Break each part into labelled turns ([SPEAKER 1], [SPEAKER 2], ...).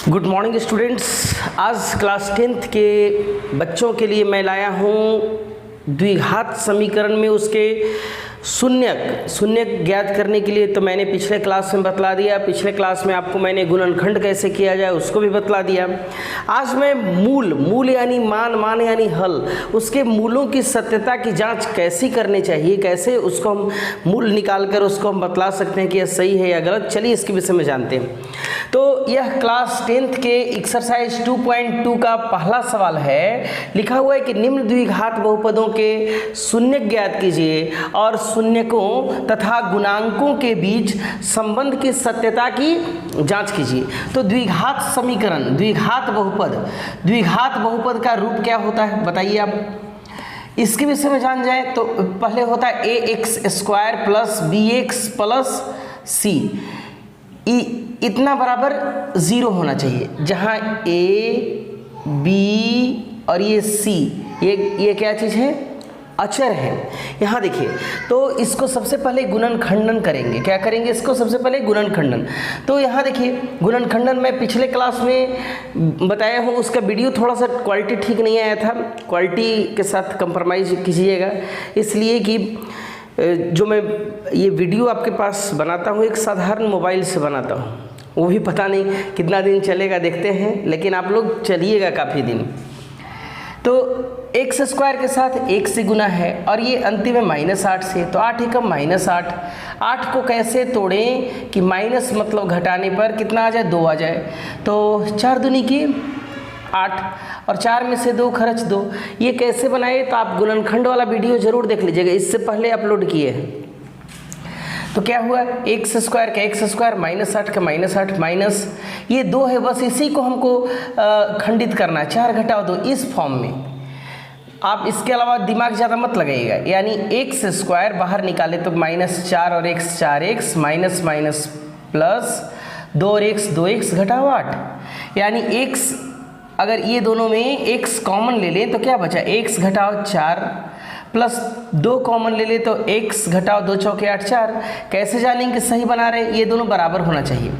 [SPEAKER 1] Good morning students. आज class 10th के बच्चों के लिए मैं लाया हूँ द्विघात समीकरण में उसके शून्यक ज्ञात करने के लिए। तो मैंने पिछले क्लास में बतला दिया, पिछले क्लास में आपको मैंने गुणनखंड कैसे किया जाए उसको भी बतला दिया। आज मैं मूल यानी मान यानी हल, उसके मूलों की सत्यता की जांच कैसी करनी चाहिए, कैसे उसको हम मूल निकाल कर उसको हम बतला सकते हैं कि यह सही है या गलत। चलिए इसके विषय में जानते हैं। तो यह क्लास 10th के एक्सरसाइज 2.2 का पहला सवाल है। लिखा हुआ है कि निम्न द्विघात बहुपदों के शून्य ज्ञात कीजिए और शून्यकों तथा गुणांकों के बीच संबंध की सत्यता की जांच कीजिए। तो द्विघात समीकरण, द्विघात बहुपद का रूप क्या होता है बताइए आप। इसके विषय में जान जाए तो पहले होता है ax² plus bx plus c, इतना बराबर 0 होना चाहिए, जहाँ a b और ये c ये क्या चीज़ है, अचर है। यहाँ देखिए, तो इसको सबसे पहले गुणनखंडन करेंगे। क्या करेंगे इसको? सबसे पहले गुणनखंडन। तो यहाँ देखिए गुणनखंडन मैं पिछले क्लास में बताया हूँ, उसका वीडियो थोड़ा सा क्वालिटी ठीक नहीं आया था। क्वालिटी के साथ कंप्रोमाइज़ कीजिएगा, इसलिए कि जो मैं ये वीडियो आपके पास बनाता हूँ एक साधारण मोबाइल से बनाता हूँ, वो भी पता नहीं कितना दिन चलेगा, देखते हैं, लेकिन आप लोग चलिएगा काफ़ी दिन। तो x² के साथ 1 से गुना है और ये अंतिम है -8 से, तो 8 एकम -8। 8 को कैसे तोड़ें कि माइनस मतलब घटाने पर कितना आ जाए, 2 आ जाए। तो 4 दूनी की 8 और 4 में से 2 खर्च 2। ये कैसे बनाए तो आप गुणनखंड वाला वीडियो ज़रूर देख लीजिएगा, इससे पहले अपलोड किए हैं। तो क्या हुआ, x² का x² -8 का -8 माइनस ये 2 है, बस इसी को हमको खंडित करना है। 4 घटाओ 2 इस फॉर्म में। आप इसके अलावा दिमाग ज़्यादा मत लगाइएगा, यानी x² बाहर निकाले तो -4 और x 4x minus minus plus 2 और x 2x घटाओ 8, यानी x अगर ये दोनों में x कॉमन ले लें तो क्या बचा, x घटाओ 4 प्लस 2 कॉमन ले ले तो x घटाओ 2 चौके 8 4। कैसे जानेंगे सही बना रहे, ये दोनों बराबर होना चाहिए।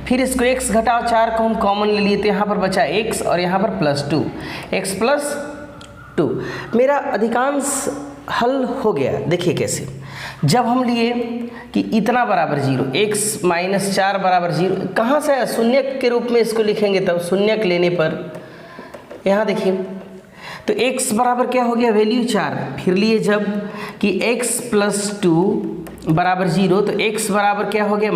[SPEAKER 1] फिर इसको x घटाओ 4 को हम कॉमन ले लिए तो यहाँ पर बचा x और यहाँ पर +2, x + 2। मेरा अधिकांश हल हो गया। देखिए कैसे, जब हम लिए कि इतना बराबर 0, x - 4 बराबर 0, कहाँ से शून्यक के रूप में इसको लिखेंगे, तब शून्यक लेने पर यहाँ देखिए तो x बराबर क्या हो गया, वैल्यू 4। फिर लिए जब कि x + 2 बराबर 0, तो x बराबर क्या हो गया,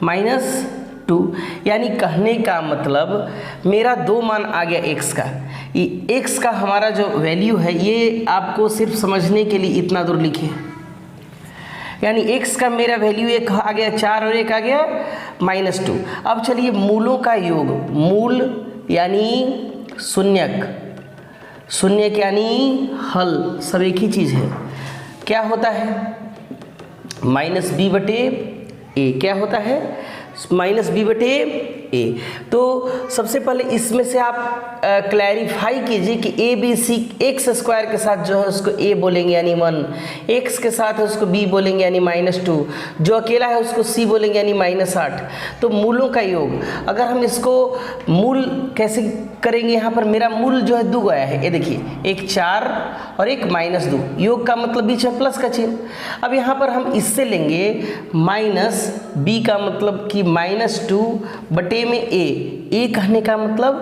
[SPEAKER 1] -2। यानी कहने का मतलब मेरा 2 मान आ गया x का। x का हमारा जो वैल्यू है, ये आपको सिर्फ समझने के लिए इतना दूर लिखे, यानी x का मेरा वैल्यू एक आ गया 4 और एक आ गया -2। अब चलिए मूलों का योग, मूल यानी शून्यक यानी हल, सब एक ही चीज़ है। क्या होता है, -b/a। क्या होता है, -b/a। तो सबसे पहले इसमें से आप क्लैरिफाई कीजिए कि ABC x² के साथ जो है उसको a बोलेंगे यानी 1, x के साथ है उसको b बोलेंगे यानी -2, जो अकेला है उसको c बोलेंगे यानी -8। तो मूलों का योग, अगर हम इसको मूल कैसे करेंगे, यहाँ पर मेरा मूल जो है 2 आया है, ये देखिए, एक 4 और एक -2, योग का मतलब बीच में प्लस का चिन्ह। अब यहाँ पर हम इससे लेंगे -b का मतलब कि -2 में a कहने का मतलब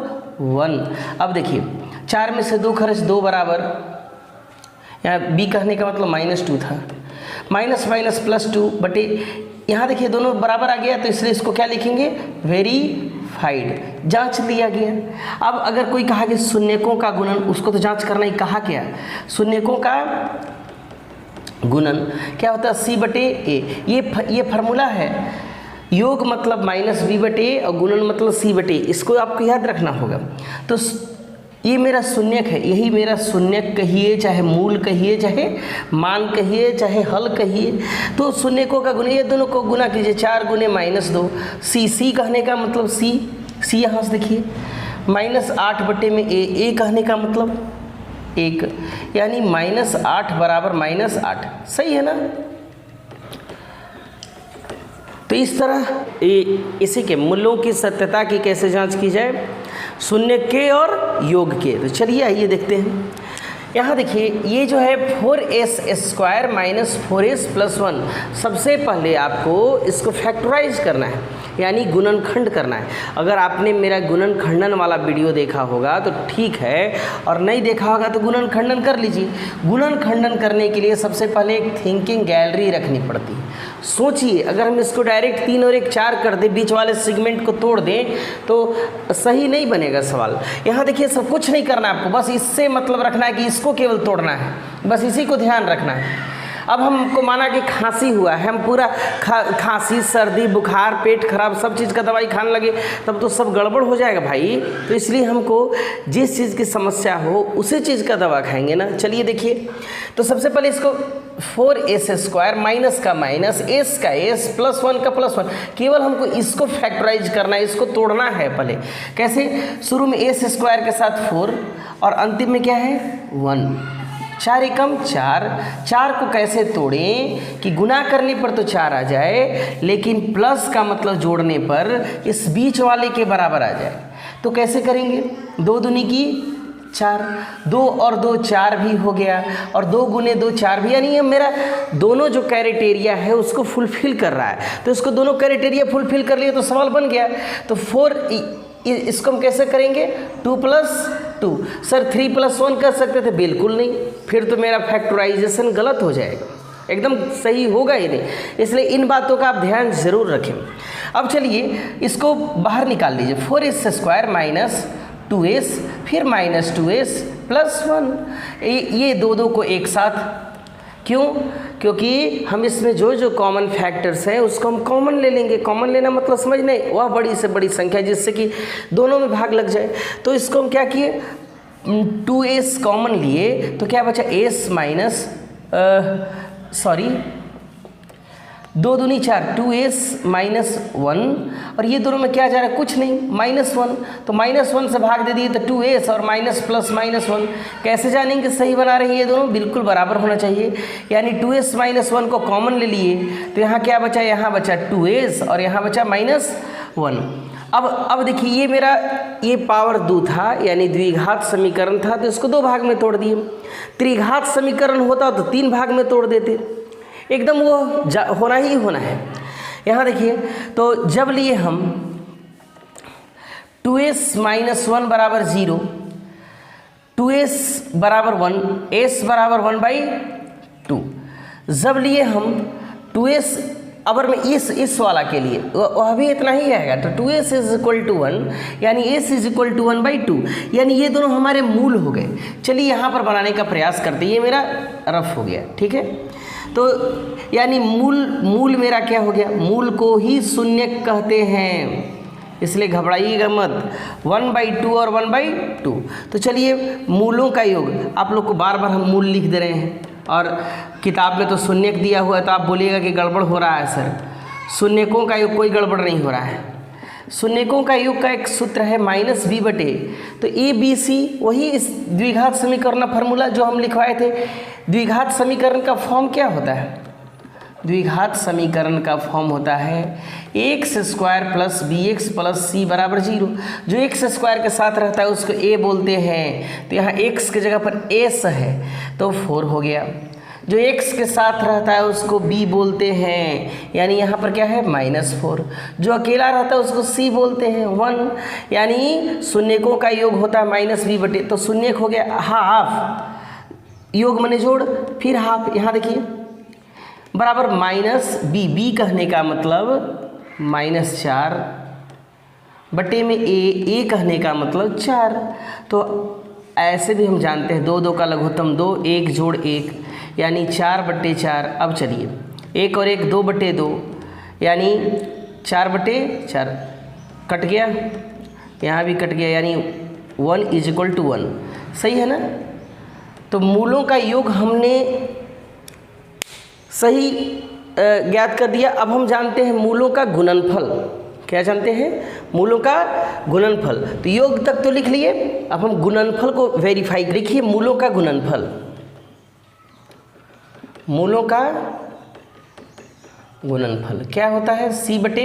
[SPEAKER 1] 1। अब देखिए 4 में से 2 खर्च 2 बराबर, यहाँ b कहने का मतलब -2 था, माइनस +2 बटे, यहाँ देखिए दोनों बराबर आ गया, तो इसलिए इसको क्या लिखेंगे, वेरीफाइड, जांच लिया गया। अब अगर कोई कहा कि शून्यकों का गुणन, उसको तो जांच करना ही, कहा क्या, शून्यकों का गुणन क्या होता है, c/a। ये फार्मूला है, योग मतलब -b/a और गुणन मतलब c/a, इसको आपको याद रखना होगा। तो ये मेरा शून्यक है, यही मेरा शून्यक कहिए, चाहे मूल कहिए, चाहे मान कहिए, चाहे हल कहिए। तो शून्यकों का गुण, ये दोनों को गुना कीजिए, 4 × -2, c कहने का मतलब c यहाँ से देखिए, -8 में a कहने का मतलब 1, यानी -8 बराबर -8। सही है ना। तो इस तरह इसी के मूलों की सत्यता की कैसे जांच की जाए, शून्य के और योग के। तो चलिए आइए देखते हैं। यहाँ देखिए ये जो है 4s² माइनस 4s+1, सबसे पहले आपको इसको फैक्टराइज करना है, यानी गुणनखंड करना है। अगर आपने मेरा गुणनखंडन वाला वीडियो देखा होगा तो ठीक है, और नहीं देखा होगा तो गुणनखंडन कर लीजिए। गुणनखंडन करने के लिए सबसे पहले एक थिंकिंग गैलरी रखनी पड़ती है। सोचिए, अगर हम इसको डायरेक्ट 3 और 1 4 कर दें, बीच वाले सेगमेंट को तोड़ दें तो सही नहीं बनेगा सवाल। यहाँ देखिए सब कुछ नहीं करना है आपको, बस इससे मतलब रखना है कि इसको केवल तोड़ना है, बस इसी को ध्यान रखना है। अब हमको माना कि खांसी हुआ है, हम पूरा खांसी, सर्दी, बुखार, पेट खराब, सब चीज़ का दवाई खाने लगे तब तो सब गड़बड़ हो जाएगा भाई। तो इसलिए हमको जिस चीज़ की समस्या हो उसी चीज़ का दवा खाएंगे ना। चलिए देखिए, तो सबसे पहले इसको 4s² माइनस का माइनस, s का s, +1 का +1, केवल हमको इसको फैक्टराइज करना है, इसको तोड़ना है। पहले कैसे, शुरू में s² के साथ 4 और अंतिम में क्या है 1, 4 एकम 4। 4 को कैसे तोड़ें कि गुना करने पर तो 4 आ जाए, लेकिन प्लस का मतलब जोड़ने पर इस बीच वाले के बराबर आ जाए। तो कैसे करेंगे, 2 दूनी की 4, 2 और 2 4 भी हो गया, और 2 गुने 2 4 भी, यानी ये मेरा दोनों जो क्राइटेरिया है उसको फुलफिल कर रहा है। तो इसको दोनों क्राइटेरिया फुलफिल कर लिए तो सवाल बन गया। तो 4 इसको हम कैसे करेंगे, 2 + 2। सर 3 + 1 कर सकते थे, बिल्कुल नहीं, फिर तो मेरा फैक्टराइजेशन गलत हो जाएगा, एकदम सही होगा ही नहीं। इसलिए इन बातों का आप ध्यान ज़रूर रखें। अब चलिए इसको बाहर निकाल लीजिए, 4s² माइनस 2s, फिर माइनस 2s + 1। ये दो को एक साथ, क्यों, क्योंकि हम इसमें जो जो कॉमन फैक्टर्स हैं उसको हम कॉमन ले लेंगे। कॉमन लेना मतलब समझ नहीं, वह बड़ी से बड़ी संख्या जिससे कि दोनों में भाग लग जाए। तो इसको हम क्या किए, 2s कॉमन लिए तो क्या बचा, s माइनस 2 दूनी 4, 2s - 1, और ये दोनों में क्या जा रहा है, कुछ नहीं, -1। तो -1 से भाग दे दिए तो 2s और माइनस प्लस -1। कैसे जानेंगे सही बना रहे हैं ये दोनों, बिल्कुल बराबर होना चाहिए। यानी 2s - 1 को कॉमन ले लिए तो यहाँ क्या बचा, यहाँ बचा 2s और यहाँ बचा -1। अब देखिए ये मेरा ये पावर 2 था, यानी द्विघात समीकरण था, तो इसको 2 भाग में तोड़ दिए। त्रिघात समीकरण होता तो 3 भाग में तोड़ देते, एकदम वो होना ही होना है। यहाँ देखिए, तो जब लिए हम 2s - 1 = 0, 2s = 1, s = 1/2। जब लिए हम 2s, अगर मैं इस वाला के लिए वह भी इतना ही आएगा, तो 2s = 1, यानी s = 1/2, यानी ये दोनों हमारे मूल हो गए। चलिए यहाँ पर बनाने का प्रयास करते, ये मेरा रफ हो गया, ठीक है। तो यानी मूल मेरा क्या हो गया, मूल को ही शून्य कहते हैं, इसलिए घबराइएगा मत। 1/2 और 1/2। तो चलिए मूलों का योग, आप लोग को बार बार हम मूल लिख दे रहे हैं, और किताब में तो शून्यक दिया हुआ है, तो आप बोलिएगा कि गड़बड़ हो रहा है सर। शून्यकों का योग कोई गड़बड़ नहीं हो रहा है। शून्यकों का योग का एक सूत्र है -b/, तो ABC वही इस द्विघात समीकरण का फार्मूला जो हम लिखवाए थे। द्विघात समीकरण का फॉर्म क्या होता है, द्विघात समीकरण का फॉर्म होता है x² + bx + c = 0। जो x² के साथ रहता है उसको a बोलते हैं, तो यहाँ x की जगह पर s है तो 4 हो गया। जो x के साथ रहता है उसको b बोलते हैं, यानी यहाँ पर क्या है -4। जो अकेला रहता है उसको c बोलते हैं 1, यानी शून्यकों का योग होता है -b/, तो शून्यक हो गया हाफ, योग मने जोड़, फिर हाफ। यहाँ देखिए बराबर -b कहने का मतलब -4 बटे में a कहने का मतलब 4। तो ऐसे भी हम जानते हैं 2 2 का लघुत्तम 2, 1 जोड़ 1 यानी 4/4। अब चलिए 1 और 1 2/2, यानी 4/4 कट गया, यहाँ भी कट गया, यानी 1 = 1। सही है ना। तो मूलों का योग हमने सही ज्ञात कर दिया। अब हम जानते हैं मूलों का गुणनफल। क्या जानते हैं, मूलों का गुणनफल। तो योग तक तो लिख लिए, अब हम गुणनफल को वेरीफाई लिखिए। मूलों का गुणनफल, मूलों का गुणनफल क्या होता है, सी बटे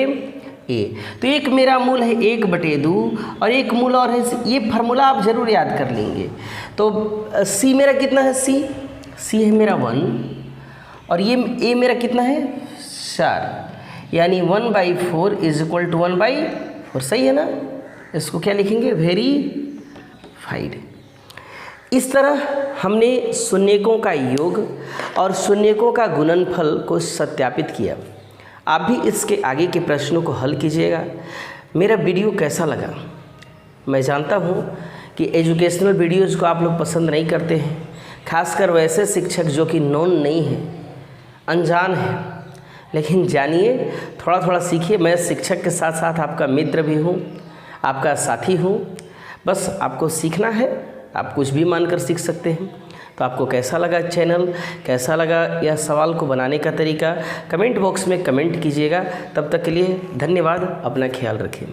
[SPEAKER 1] ए। तो एक मेरा मूल है 1/2 और एक मूल और है, ये फार्मूला आप जरूर याद कर लेंगे। तो सी मेरा कितना है, सी है मेरा 1 और ये ए मेरा कितना है 4, यानी 1/4 इज इक्वल टू 1/4। सही है ना, इसको क्या लिखेंगे, वेरीफाइड। इस तरह हमने शून्यकों का योग और शून्यकों का गुणनफल को सत्यापित किया। आप भी इसके आगे के प्रश्नों को हल कीजिएगा। मेरा वीडियो कैसा लगा, मैं जानता हूँ कि एजुकेशनल वीडियोज़ को आप लोग पसंद नहीं करते हैं, खासकर वैसे शिक्षक जो कि नॉन नहीं है, अनजान है। लेकिन जानिए, थोड़ा थोड़ा सीखिए। मैं शिक्षक के साथ साथ आपका मित्र भी हूँ, आपका साथी हूँ। बस आपको सीखना है, आप कुछ भी मानकर सीख सकते हैं। तो आपको कैसा लगा चैनल, कैसा लगा यह सवाल को बनाने का तरीका, कमेंट बॉक्स में कमेंट कीजिएगा। तब तक के लिए धन्यवाद, अपना ख्याल रखें।